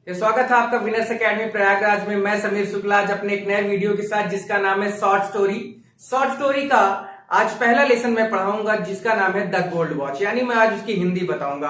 स्वागत है आपका विनर्स एकेडमी प्रयागराज में। मैं समीर शुक्ला आज अपने एक नए वीडियो के साथ जिसका नाम है शॉर्ट स्टोरी। शॉर्ट स्टोरी का आज पहला लेसन मैं पढ़ाऊंगा जिसका नाम है द गोल्ड वॉच, यानी मैं आज उसकी हिंदी बताऊंगा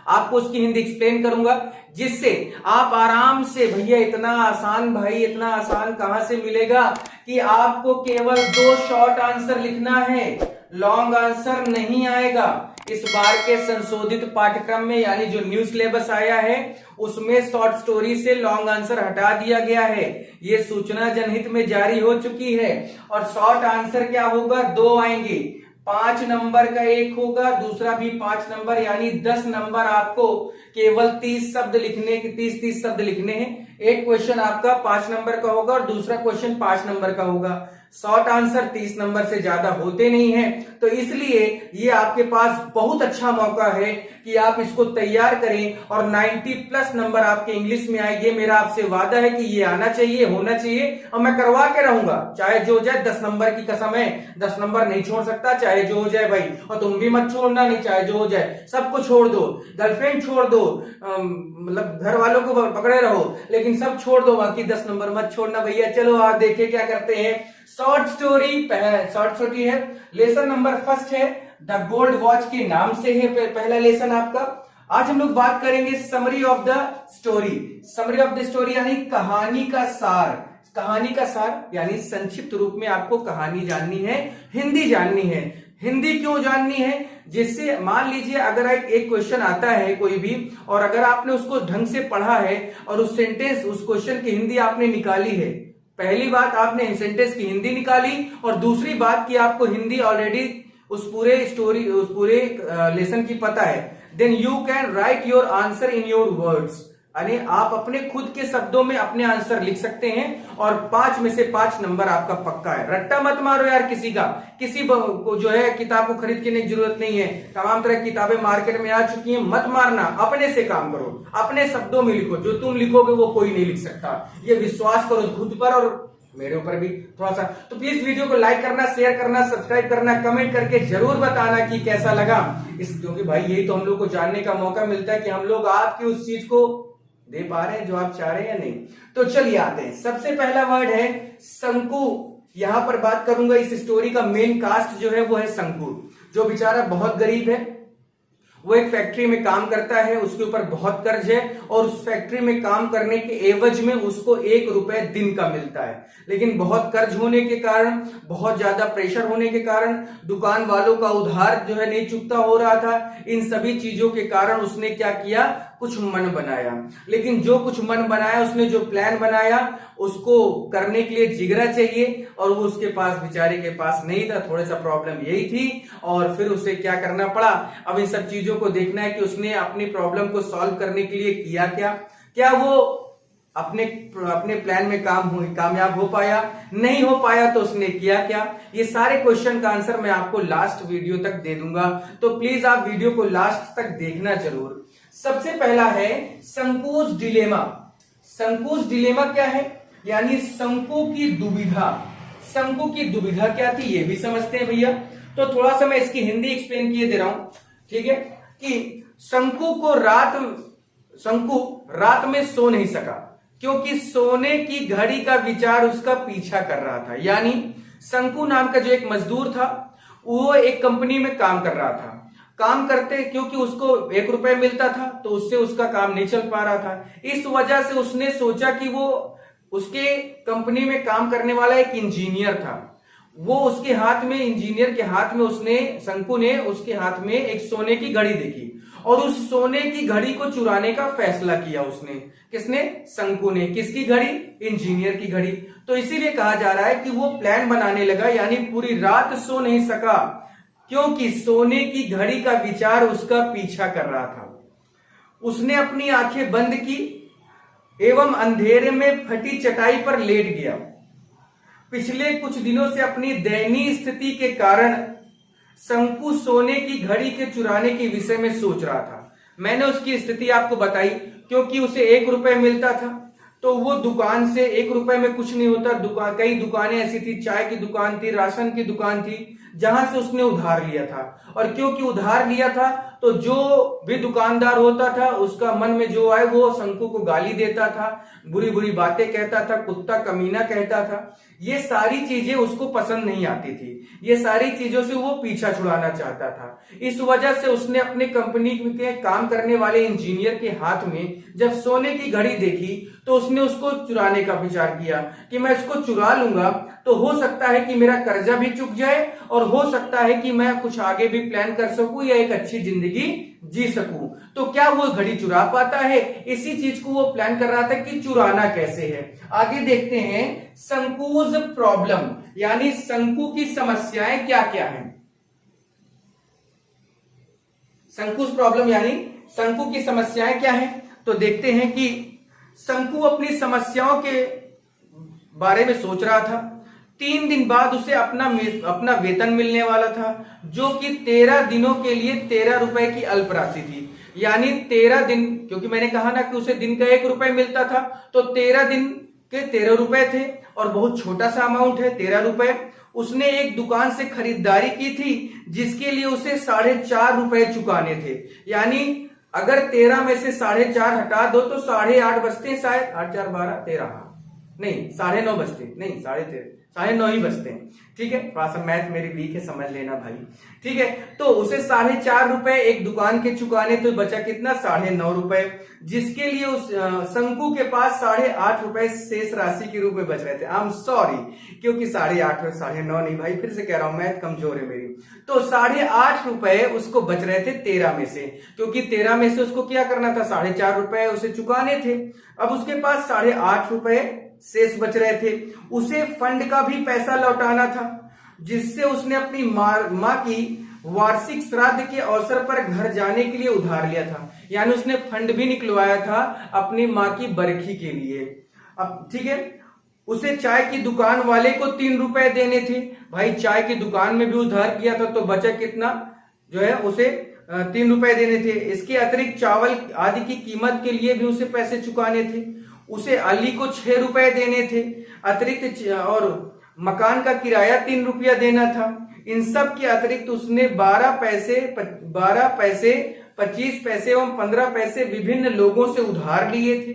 आपको उसकी हिंदी एक्सप्लेन करूंगा, जिससे आप आराम से, भैया इतना आसान, भाई इतना आसान कहां से मिलेगा कि आपको केवल 2 शॉर्ट आंसर लिखना है, लॉन्ग आंसर नहीं आएगा। इस बार के संशोधित पाठ्यक्रम में यानी जो न्यू सिलेबस आया है उसमें शॉर्ट स्टोरी से लॉन्ग आंसर हटा दिया गया है। ये सूचना जनहित में जारी हो चुकी है। और शॉर्ट आंसर क्या होगा, 2 आएंगे, 5 नंबर का एक होगा, दूसरा भी 5 नंबर, यानी 10 नंबर आपको केवल 30 शब्द लिखने के 30 शब्द लिखने हैं। एक क्वेश्चन आपका 5 नंबर का होगा और दूसरा क्वेश्चन 5 नंबर का होगा। शॉर्ट आंसर 30 नंबर से ज्यादा होते नहीं है, तो इसलिए ये आपके पास बहुत अच्छा मौका है कि आप इसको तैयार करें और 90+ नंबर आपके इंग्लिश में आए। ये मेरा आपसे वादा है कि ये आना चाहिए, होना चाहिए, और मैं करवा के रहूंगा, चाहे जो हो जाए। 10 नंबर की कसम है, 10 नंबर नहीं छोड़ सकता, चाहे जो हो जाए भाई। और तुम भी मत छोड़ना, नहीं चाहे जो हो जाए, सबको छोड़ दो, गर्लफ्रेंड छोड़ दो, मतलब घर वालों को पकड़े रहो, लेकिन सब छोड़ दो, बाकी 10 नंबर मत छोड़ना भैया। चलो आप देखिए क्या करते हैं। शॉर्ट स्टोरी है, लेसन नंबर फर्स्ट है, द गोल्ड वॉच के नाम से है पहला लेसन आपका। आज हम लोग बात करेंगे summary of the story. Summary of the story यानी कहानी का सार। कहानी का सार यानी संक्षिप्त रूप में आपको कहानी जाननी है, हिंदी जाननी है। हिंदी क्यों जाननी है, जिससे मान लीजिए अगर एक क्वेश्चन आता है कोई भी, और अगर आपने उसको ढंग से पढ़ा है और उस क्वेश्चन की हिंदी आपने निकाली है, पहली बात आपने सेंटेंस की हिंदी निकाली, और दूसरी बात कि आपको हिंदी ऑलरेडी उस पूरे लेसन की पता है, then you can write your answer in your words, यानी आप अपने खुद के शब्दों में अपने आंसर लिख सकते हैं और 5 में से 5 नंबर आपका पक्का है। रट्टा मत मारो यार किसी को जो है किताब को खरीद के नहीं, जरूरत नहीं है। तमाम तरह की किताबें मार्केट में आ चुकी हैं, मत मारना, अपने से काम करो, अपने शब्दों में लिखो। जो तुम लिखोगे वो कोई नहीं लिख सकता, ये विश्वास करो खुद पर और मेरे ऊपर भी थोड़ा सा। तो प्लीज वीडियो को लाइक करना, शेयर करना, सब्सक्राइब करना, कमेंट करके जरूर बताना कि कैसा लगा। क्योंकि भाई यही तो हम लोग को जानने का मौका मिलता है कि हम लोग आपकी उस चीज को दे पा रहे हैं जो आप चाह रहे हैं या नहीं। तो चलिए आते हैं। सबसे पहला वर्ड है शंकु। यहां पर बात करूंगा, इस स्टोरी का मेन कास्ट जो है वो है शंकु, जो बेचारा बहुत गरीब है। वो एक फैक्ट्री में काम करता है, उसके ऊपर बहुत कर्ज है, और उस फैक्ट्री में काम करने के एवज में उसको 1 रुपए दिन का मिलता है। लेकिन बहुत कर्ज होने के कारण, बहुत ज्यादा प्रेशर होने के कारण, दुकान वालों का उधार जो है नहीं चुकता हो रहा था। इन सभी चीजों के कारण उसने क्या किया, कुछ मन बनाया। लेकिन जो कुछ मन बनाया, उसने जो प्लान बनाया उसको करने के लिए जिगरा चाहिए, और वो उसके पास, बेचारे के पास नहीं था। थोड़ा सा प्रॉब्लम यही थी, और फिर उसे क्या करना पड़ा। अब इन सब चीजों को देखना है कि उसने अपनी प्रॉब्लम को सॉल्व करने के लिए किया क्या वो अपने प्लान में कामयाब हो पाया, नहीं हो पाया तो उसने किया क्या। ये सारे क्वेश्चन का आंसर मैं आपको लास्ट वीडियो तक दे दूंगा, तो प्लीज आप वीडियो को लास्ट तक देखना जरूर। सबसे पहला है संकोच डिलेमा। संकोच डिलेमा क्या है, यानी शंकु की दुविधा। शंकु की दुविधा क्या थी ये भी समझते हैं भैया। तो थोड़ा सा मैं इसकी हिंदी एक्सप्लेन किए दे रहा हूं, ठीक है। कि शंकु रात में सो नहीं सका, क्योंकि सोने की घड़ी का विचार उसका पीछा कर रहा था। यानी शंकु नाम का जो एक मजदूर था, वो एक कंपनी में काम कर रहा था। काम करते, क्योंकि उसको 1 रुपए मिलता था, तो उससे उसका काम नहीं चल पा रहा था। इस वजह से उसने सोचा कि वो उसके कंपनी में काम करने वाला एक इंजीनियर था, वो उसके हाथ में, इंजीनियर के हाथ में, शंकु ने उसके हाथ में एक सोने की घड़ी देखी, और उस सोने की घड़ी को चुराने का फैसला किया उसने। किसने? शंकु ने। किसकी घड़ी? इंजीनियर की घड़ी। तो इसीलिए कहा जा रहा है कि वो प्लान बनाने लगा, यानी पूरी रात सो नहीं सका, क्योंकि सोने की घड़ी का विचार उसका पीछा कर रहा था। उसने अपनी आंखें बंद की एवं अंधेरे में फटी चटाई पर लेट गया। पिछले कुछ दिनों से अपनी दयनीय स्थिति के कारण शंकु सोने की घड़ी के चुराने के विषय में सोच रहा था। मैंने उसकी स्थिति आपको बताई, क्योंकि उसे 1 रुपए मिलता था, तो वो दुकान से 1 रुपए में कुछ नहीं होता। कई दुकानें ऐसी थी, चाय की दुकान थी, राशन की दुकान थी, जहां से उसने उधार लिया था। और क्योंकि उधार लिया था तो जो भी दुकानदार होता था उसका मन में जो आए वो शंकु को गाली देता था, बुरी बुरी बातें कहता था, कुत्ता कमीना कहता था। ये सारी चीजें उसको पसंद नहीं आती थी, ये सारी चीजों से वो पीछा छुड़ाना चाहता था। इस वजह से उसने अपने कंपनी के काम करने वाले इंजीनियर के हाथ में जब सोने की घड़ी देखी तो उसने उसको चुराने का विचार किया कि मैं इसको चुरा लूंगा तो हो सकता है कि मेरा कर्जा भी चुक जाए और हो सकता है कि मैं कुछ आगे भी प्लान कर सकूं या एक अच्छी जिंदगी जी सकूं। तो क्या वो घड़ी चुरा पाता है? इसी चीज को वो प्लान कर रहा था कि चुराना कैसे है। आगे देखते हैं शंकुज प्रॉब्लम, यानी शंकु की समस्याएं क्या क्या हैं। शंकुज प्रॉब्लम यानी शंकु की समस्याएं क्या हैं, तो देखते हैं कि शंकु अपनी समस्याओं के बारे में सोच रहा था। 3 दिन बाद उसे अपना वेतन मिलने वाला था, जो कि 13 दिनों के लिए 13 रुपए की अल्प राशि थी। यानी 13 दिन, क्योंकि मैंने कहा ना कि उसे दिन का 1 रुपए मिलता था, तो 13 दिन के 13 रुपए थे और बहुत छोटा सा अमाउंट है 13 रुपए। उसने एक दुकान से खरीदारी की थी जिसके लिए उसे 4.5 रुपए चुकाने थे। यानी अगर 13 में से 4.5 हटा दो तो 8.5 बचते हैं, शायद 8 4 12 13, नहीं 9.5 बचते, नहीं 9.5 ही बचते हैं। ठीक है, थोड़ा सा मैथ मेरी वीक है, समझ लेना भाई। ठीक है, तो उसे 4.5 रुपए एक दुकान के चुकाने, तो बचा कितना 9.5 रुपए, जिसके लिए उस शंकु के पास 8.5 रुपए शेष राशि के रूप में बच रहे थे। आई एम सॉरी, क्योंकि 8.5 और 9.5 नहीं भाई, फिर से कह रहा हूं मैथ कमजोर है मेरी। तो 8.5 रुपए उसको बच रहे थे 13 में से, क्योंकि 13 में से उसको क्या करना था, 4.5 रुपए उसे चुकाने थे। अब उसके पास 8.5 रुपए शेष बच रहे थे। उसे फंड का भी पैसा लौटाना था, जिससे उसने अपनी माँ की वार्षिक श्राद्ध के अवसर पर घर जाने के लिए उधार लिया था। यानी उसने फंड भी निकलवाया था अपनी माँ की बरखी के लिए। अब ठीक है, उसे चाय की दुकान वाले को 3 रुपए देने थे। भाई चाय की दुकान में भी उधार किया था, तो बचा कितना, जो है उसे 3 रुपए देने थे। इसके अतिरिक्त चावल आदि की कीमत के लिए भी उसे पैसे चुकाने थे। उसे अली को 6 रुपए देने थे अतिरिक्त, और मकान का किराया 3 रुपया देना था। इन सब के अतिरिक्त उसने 12 पैसे, 25 पैसे एवं 15 पैसे विभिन्न लोगों से उधार लिए थे।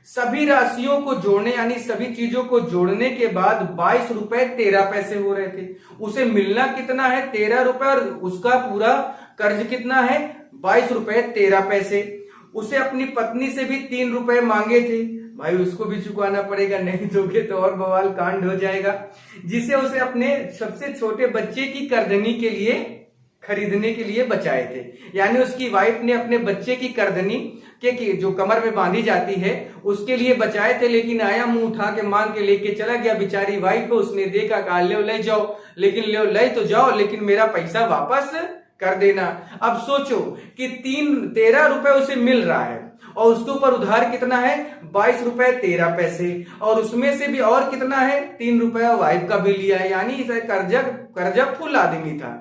सभी राशियों को जोड़ने, यानी सभी चीजों को जोड़ने के बाद 22 रुपए 13 पैसे हो रहे थे। उसे मिलना कितना है, 13 रुपए, और उसका पूरा कर्ज कितना है, 22 रुपए 13 पैसे। उसे अपनी पत्नी से भी 3 रुपए मांगे थे। भाई उसको भी चुकाना पड़ेगा, नहीं दोगे तो और बवाल कांड हो जाएगा। जिसे उसे अपने सबसे छोटे बच्चे की करधनी के लिए खरीदने के लिए बचाए थे। यानी उसकी वाइफ ने अपने बच्चे की करधनी के जो कमर में बांधी जाती है उसके लिए बचाए थे, लेकिन आया मुंह उठा के मांग के लेके चला गया। बेचारी वाइफ, उसने देखा, कहा ले जाओ, लेकिन ले तो जाओ, लेकिन मेरा पैसा वापस कर देना। अब सोचो कि 13 रुपए उसे मिल रहा है और उसके ऊपर उधार कितना है, 22 रुपए 13 पैसे, और उसमें से भी और कितना है, 3 रुपए वाइफ का भी लिया है। यानी कर्जा फुल आदमी था,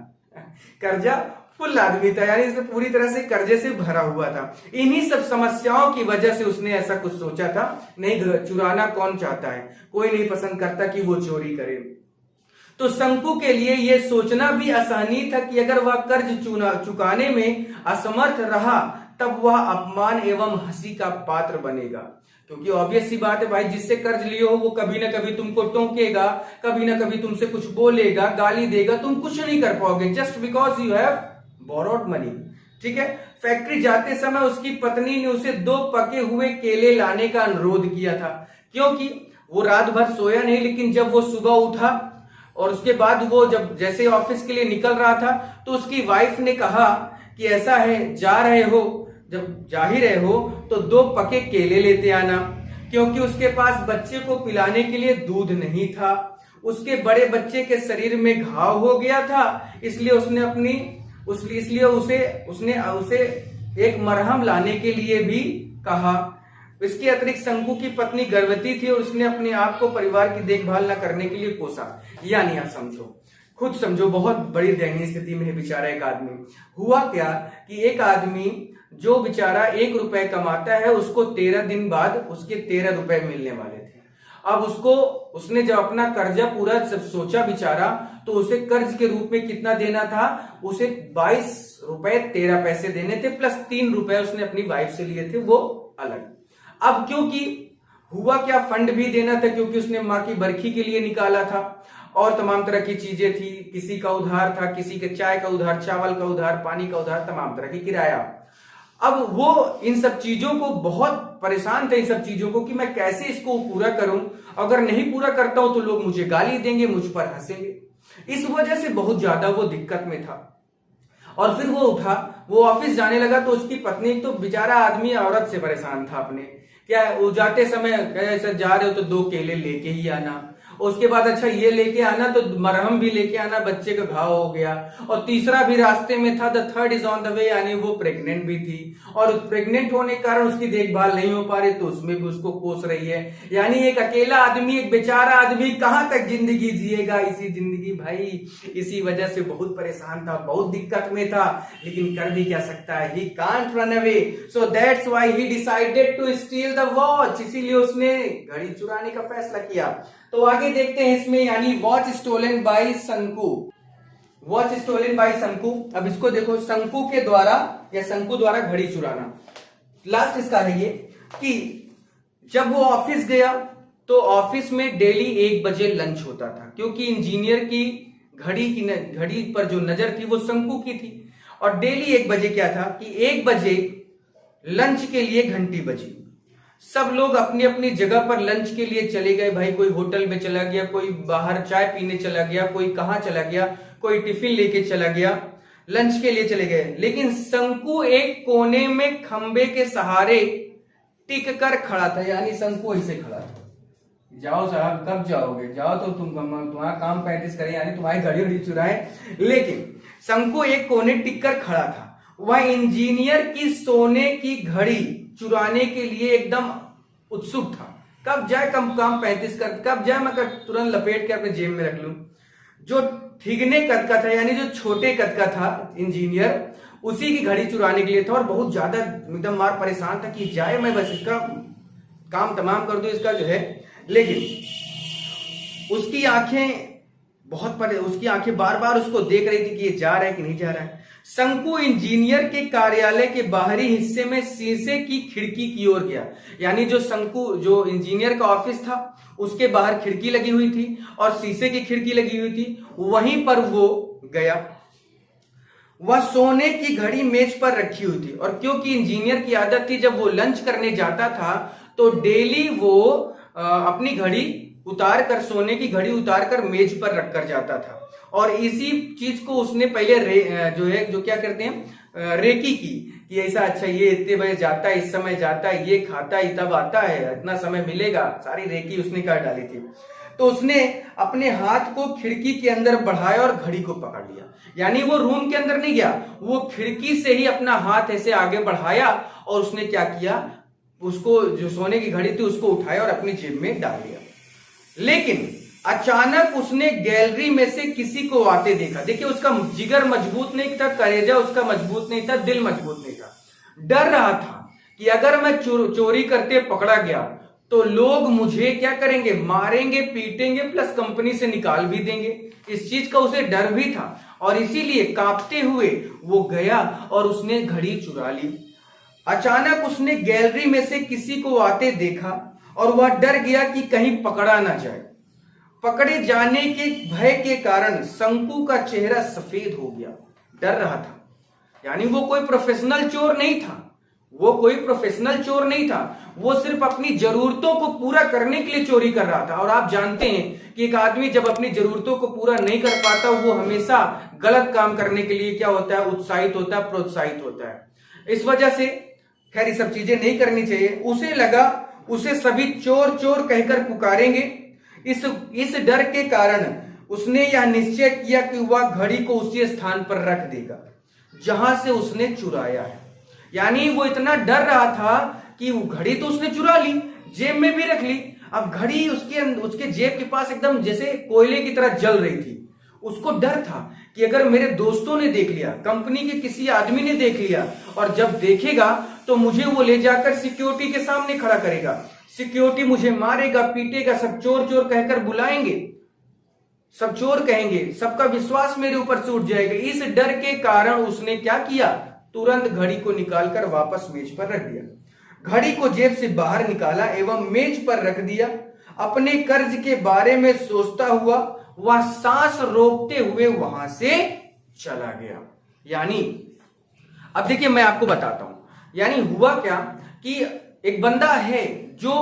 कर्जा फुल आदमी था, यानी इसे पूरी तरह से कर्जे से भरा हुआ था। इन्हीं सब समस्याओं की वजह से उसने ऐसा कुछ सोचा था। नहीं, चुराना कौन चाहता है, कोई नहीं पसंद करता कि वो चोरी करे। तो शंकु के लिए यह सोचना भी आसानी था कि अगर वह कर्ज चुकाने में असमर्थ रहा तब वह अपमान एवं हंसी का पात्र बनेगा। क्योंकि ऑब्वियस सी बात है भाई, जिससे कर्ज लिए हो वो कभी ना कभी तुमको टोकेगा, कभी ना कभी तुमसे कुछ बोलेगा, गाली देगा, तुम कुछ नहीं कर पाओगे, just because you have borrowed money. ठीक है, फैक्ट्री जाते समय उसकी पत्नी ने उसे 2 पके हुए केले लाने का अनुरोध किया था, क्योंकि वो रात भर सोया नहीं। लेकिन जब वो सुबह उठा और उसके बाद वो जब जैसे ऑफिस के लिए निकल रहा था तो उसकी वाइफ ने कहा कि ऐसा है, जा रहे हो, जब जा ही रहे हो तो 2 पके केले लेते आना, क्योंकि उसके पास बच्चे को पिलाने के लिए दूध नहीं था। उसके बड़े बच्चे के शरीर में घाव हो गया था, इसलिए उसने उसे एक मरहम लाने के लिए भी कहा। इसके अतिरिक्त शंकु की पत्नी गर्भवती थी और उसने अपने आप को परिवार की देखभाल न करने के लिए कोसा। यानी आप समझो, खुद समझो, बहुत बड़ी दयनीय स्थिति में है बेचारा एक आदमी। हुआ क्या कि एक आदमी जो बेचारा 1 रुपए कमाता है, उसको 13 दिन बाद उसके 13 रुपए मिलने वाले थे। अब उसने जब अपना कर्जा पूरा जब सोचा बेचारा, तो उसे कर्ज के रूप में कितना देना था, उसे 22 रुपए 13 पैसे देने थे, प्लस 3 रुपए उसने अपनी वाइफ से लिए थे, वो अलग। अब क्योंकि हुआ क्या, फंड भी देना था क्योंकि उसने माँ की बरखी के लिए निकाला था, और तमाम तरह की चीजें थी, किसी का उधार था, किसी के चाय का उधार, चावल का उधार, पानी का उधार, तमाम तरह की किराया। अब वो इन सब चीजों को बहुत परेशान थे, इन सब चीजों को कि मैं कैसे इसको पूरा करूं, अगर नहीं पूरा करता हूं तो लोग मुझे गाली देंगे, मुझ पर हंसेंगे। इस वजह से बहुत ज्यादा वो दिक्कत में था। और फिर वो उठा, वो ऑफिस जाने लगा, तो उसकी पत्नी, तो बेचारा आदमी औरत से परेशान था अपने, क्या वो जाते समय ऐसा जा रहे हो तो 2 केले लेके ही आना, उसके बाद अच्छा ये लेके आना, तो मरहम भी लेके आना, बच्चे का घाव हो गया, और तीसरा भी रास्ते में था, the third is on the way, यानी वो प्रेग्नेंट भी थी, और प्रेग्नेंट होने के कारण उसकी देखभाल नहीं हो पा रही, तो उसमें भी उसको कोस रही है। यानी एक अकेला आदमी, एक बेचारा आदमी कहां तक जिंदगी जिएगा, इसी जिंदगी भाई, इसी वजह से बहुत परेशान था, बहुत दिक्कत में था, लेकिन कर भी क्या सकता है, he can't run away, so that's why he decided to steal the watch, इसीलिए उसने घड़ी चुराने का फैसला किया। तो आगे देखते हैं इसमें, यानी वॉच स्टोलन बाय शंकु, वॉच स्टोलन बाय शंकु। अब इसको देखो, शंकु के द्वारा या शंकु द्वारा घड़ी चुराना। लास्ट इसका है ये कि जब वो ऑफिस गया तो ऑफिस में डेली 1 बजे लंच होता था, क्योंकि इंजीनियर की घड़ी पर जो नजर थी वो शंकु की थी, और डेली 1 बजे क्या था कि 1 बजे लंच के लिए घंटी बजी, सब लोग अपनी अपनी जगह पर लंच के लिए चले गए भाई, कोई होटल में चला गया, कोई बाहर चाय पीने चला गया, कोई कहां चला गया, कोई टिफिन लेके चला गया, लंच के लिए चले गए, लेकिन शंकु एक कोने में खंबे के सहारे टिक कर खड़ा था, यानी शंकु ऐसे खड़ा था, जाओ साहब कब जाओगे, जाओ तो तुम्हारा काम प्रैक्टिस करें, यानी तुम्हारी घड़ी चुराए, लेकिन शंकु एक कोने टिक कर खड़ा था। वह इंजीनियर की सोने की घड़ी चुराने के लिए एकदम उत्सुक था, कब जाए कम काम 35 कर, कब जाए मैं तुरंत लपेट के अपने जेब में रख लूं। जो ठिगने कद का था, यानी जो छोटे कद का था इंजीनियर, उसी की घड़ी चुराने के लिए था, और बहुत ज्यादा एकदम मार परेशान था कि जाए मैं बस इसका काम तमाम कर दूं इसका जो है, लेकिन उसकी आंखें बार बार उसको देख रही थी कि ये जा रहा है कि नहीं जा रहा है। शंकु इंजीनियर के कार्यालय के बाहरी हिस्से में शीशे की खिड़की की ओर गया, यानी जो इंजीनियर का ऑफिस था उसके बाहर खिड़की लगी हुई थी और शीशे की खिड़की लगी हुई थी, वहीं पर वो गया। वह सोने की घड़ी मेज पर रखी हुई थी, और क्योंकि इंजीनियर की आदत थी जब वो लंच करने जाता था तो डेली वो अपनी घड़ी उतार कर, सोने की घड़ी उतार कर मेज पर रख कर जाता था, और इसी चीज को उसने पहले जो क्या करते हैं रेकी की, कि ऐसा अच्छा ये इतने बजे जाता है, इस समय जाता है, ये खाता है तब आता है, इतना समय मिलेगा, सारी रेकी उसने कर डाली थी। तो उसने अपने हाथ को खिड़की के अंदर बढ़ाया और घड़ी को पकड़ लिया, यानी वो रूम के अंदर नहीं गया, वो खिड़की से ही अपना हाथ ऐसे आगे बढ़ाया, और उसने क्या किया, उसको जो सोने की घड़ी थी उसको उठाया और अपनी जेब में डाल लिया। लेकिन अचानक उसने गैलरी में से किसी को आते देखा। देखिए उसका जिगर मजबूत नहीं था, कलेजा उसका मजबूत नहीं था, दिल मजबूत नहीं था, डर रहा था कि अगर मैं चोरी करते पकड़ा गया तो लोग मुझे क्या करेंगे, मारेंगे, पीटेंगे, प्लस कंपनी से निकाल भी देंगे। इस चीज का उसे डर भी था, और इसीलिए कांपते हुए वो गया और उसने घड़ी चुरा ली। अचानक उसने गैलरी में से किसी को आते देखा और वह डर गया कि कहीं पकड़ा ना जाए। पकड़े जाने के भय के कारण शंकु का चेहरा सफेद हो गया, डर रहा था, यानी वो कोई प्रोफेशनल चोर नहीं था, वो सिर्फ अपनी जरूरतों को पूरा करने के लिए चोरी कर रहा था। और आप जानते हैं कि एक आदमी जब अपनी जरूरतों को पूरा नहीं कर पाता, वो हमेशा गलत काम करने के लिए क्या होता है, उत्साहित होता है, प्रोत्साहित होता है। इस वजह से खैर ये सब चीजें नहीं करनी चाहिए। उसे लगा उसे सभी चोर चोर कहकर पुकारेंगे। इस डर के कारण उसने यह निश्चय किया कि वह घड़ी को उसी स्थान पर रख देगा जहां से उसने चुराया है। यानी वो इतना डर रहा था कि वो घड़ी तो उसने चुरा ली, जेब में भी रख ली, अब घड़ी उसके जेब के पास एकदम जैसे कोयले की तरह जल रही थी। उसको डर था कि अगर मेरे दोस्तों ने देख लिया, कंपनी के किसी आदमी ने देख लिया, और जब देखेगा तो मुझे वो ले जाकर सिक्योरिटी के सामने खड़ा करेगा, सिक्योरिटी मुझे मारेगा, पीटेगा, सब चोर चोर कहकर बुलाएंगे। सब चोर कहेंगे, सबका विश्वास मेरे ऊपर टूट जाएगा। इस डर के कारण उसने क्या किया, तुरंत घड़ी को निकालकर वापस मेज पर रख दिया। घड़ी को जेब से बाहर निकाला एवं मेज पर रख दिया। अपने कर्ज के बारे में सोचता हुआ वह सांस रोकते हुए वहां से चला गया। यानी अब देखिए मैं आपको बताता हूं, यानी हुआ क्या कि एक बंदा है जो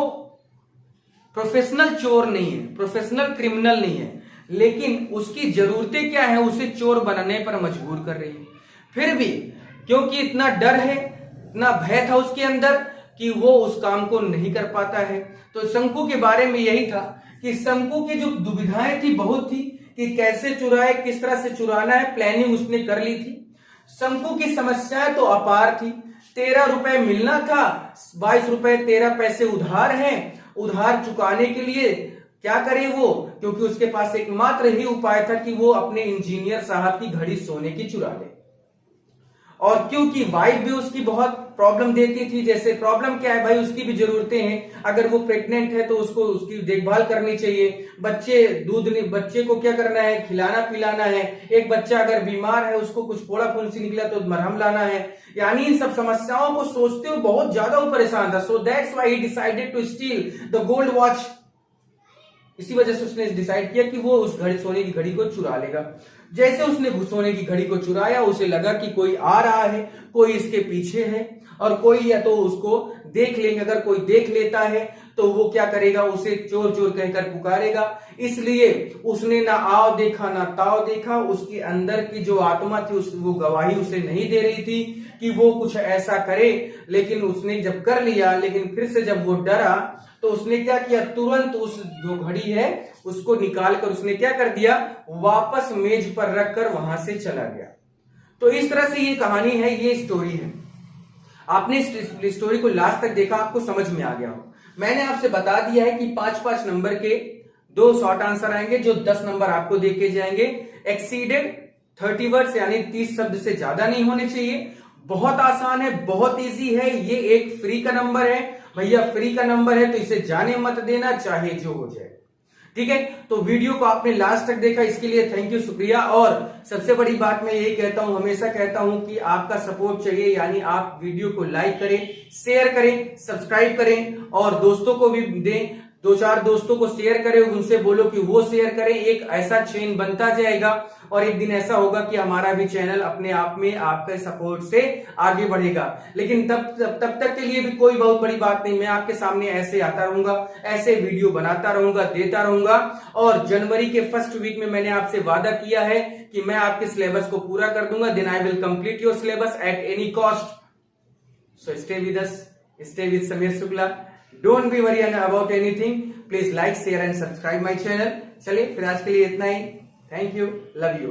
प्रोफेशनल चोर नहीं है, प्रोफेशनल क्रिमिनल नहीं है, लेकिन उसकी जरूरतें क्या है, उसे चोर बनने पर मजबूर कर रही है। फिर भी क्योंकि इतना डर है, इतना भय था उसके अंदर कि वो उस काम को नहीं कर पाता है। तो शंकु के बारे में यही था कि शंकु की जो दुविधाएं थी बहुत थी कि कैसे चुराए, किस तरह से चुराना है, प्लानिंग उसने कर ली थी। शंकु की समस्याएं तो अपार थी। 13 रुपए मिलना था, 22 रुपए 13 पैसे उधार हैं। उधार चुकाने के लिए क्या करे वो, क्योंकि उसके पास एकमात्र ही उपाय था कि वो अपने इंजीनियर साहब की घड़ी सोने की चुरा ले। और क्योंकि वाइफ भी उसकी बहुत प्रॉब्लम देती थी, जैसे प्रॉब्लम क्या है भाई, उसकी भी जरूरतें हैं। अगर वो प्रेग्नेंट है तो उसको उसकी देखभाल करनी चाहिए। बच्चे को क्या करना है, खिलाना पिलाना है। एक बच्चा अगर बीमार है, उसको कुछ फोड़ा फुंसी निकला तो मरहम लाना है। यानी इन सब समस्याओं को सोचते हुए बहुत ज्यादा वो परेशान था। So that's why he decided to steal the gold watch. इसी वजह से उसने डिसाइड किया कि वो उस सोने की घड़ी को चुरा लेगा। जैसे उसने सोने की घड़ी को चुराया, उसे लगा कि कोई आ रहा है, कोई इसके पीछे है और कोई या तो उसको देख लेंगे। अगर कोई देख लेता है तो वो क्या करेगा, उसे चोर चोर कहकर पुकारेगा। इसलिए उसने ना आओ देखा ना ताव देखा। उसके अंदर की जो आत्मा थी वो गवाही उसे नहीं दे रही थी कि वो कुछ ऐसा करे, लेकिन उसने जब कर लिया, लेकिन फिर से जब वो डरा तो उसने क्या किया, तुरंत उस जो घड़ी है उसको निकालकर उसने क्या कर दिया, वापस मेज पर रखकर वहां से चला गया। तो इस तरह से ये कहानी है, ये स्टोरी है। आपने इस स्टोरी को लास्ट तक देखा, आपको समझ में आ गया हो। मैंने आपसे बता दिया है कि 5-5 नंबर के 2 शॉर्ट आंसर आएंगे जो 10 नंबर आपको देके जाएंगे। एक्सीडेड 30 वर्ड्स यानी 30 शब्द से ज्यादा नहीं होने चाहिए। बहुत आसान है, बहुत इजी है। ये एक फ्री का नंबर है भैया, फ्री का नंबर है तो इसे जाने मत देना, चाहे जो हो जाए। ठीक है, तो वीडियो को आपने लास्ट तक देखा, इसके लिए थैंक यू, शुक्रिया। और सबसे बड़ी बात मैं यही कहता हूं, हमेशा कहता हूं कि आपका सपोर्ट चाहिए। यानी आप वीडियो को लाइक करें, शेयर करें, सब्सक्राइब करें और दोस्तों को भी दें। 2-4 दोस्तों को शेयर करें, उनसे बोलो कि वो शेयर करें। एक ऐसा चेन बनता जाएगा और एक दिन ऐसा होगा कि हमारा भी चैनल अपने आप में आपके सपोर्ट से आगे बढ़ेगा। लेकिन तब तक के लिए भी कोई बहुत बड़ी बात नहीं, मैं आपके सामने ऐसे आता रहूंगा, ऐसे वीडियो बनाता रहूंगा, देता रहूंगा। और जनवरी के फर्स्ट वीक में मैंने आपसे वादा किया है कि मैं आपके सिलेबस को पूरा कर दूंगा। Then I will complete your syllabus at any cost. So stay with us, stay with Sameer Shukla. Don't be worry about anything. Please like share and subscribe my channel. चलिए फिर आज के लिए इतना ही। Thank you, love you.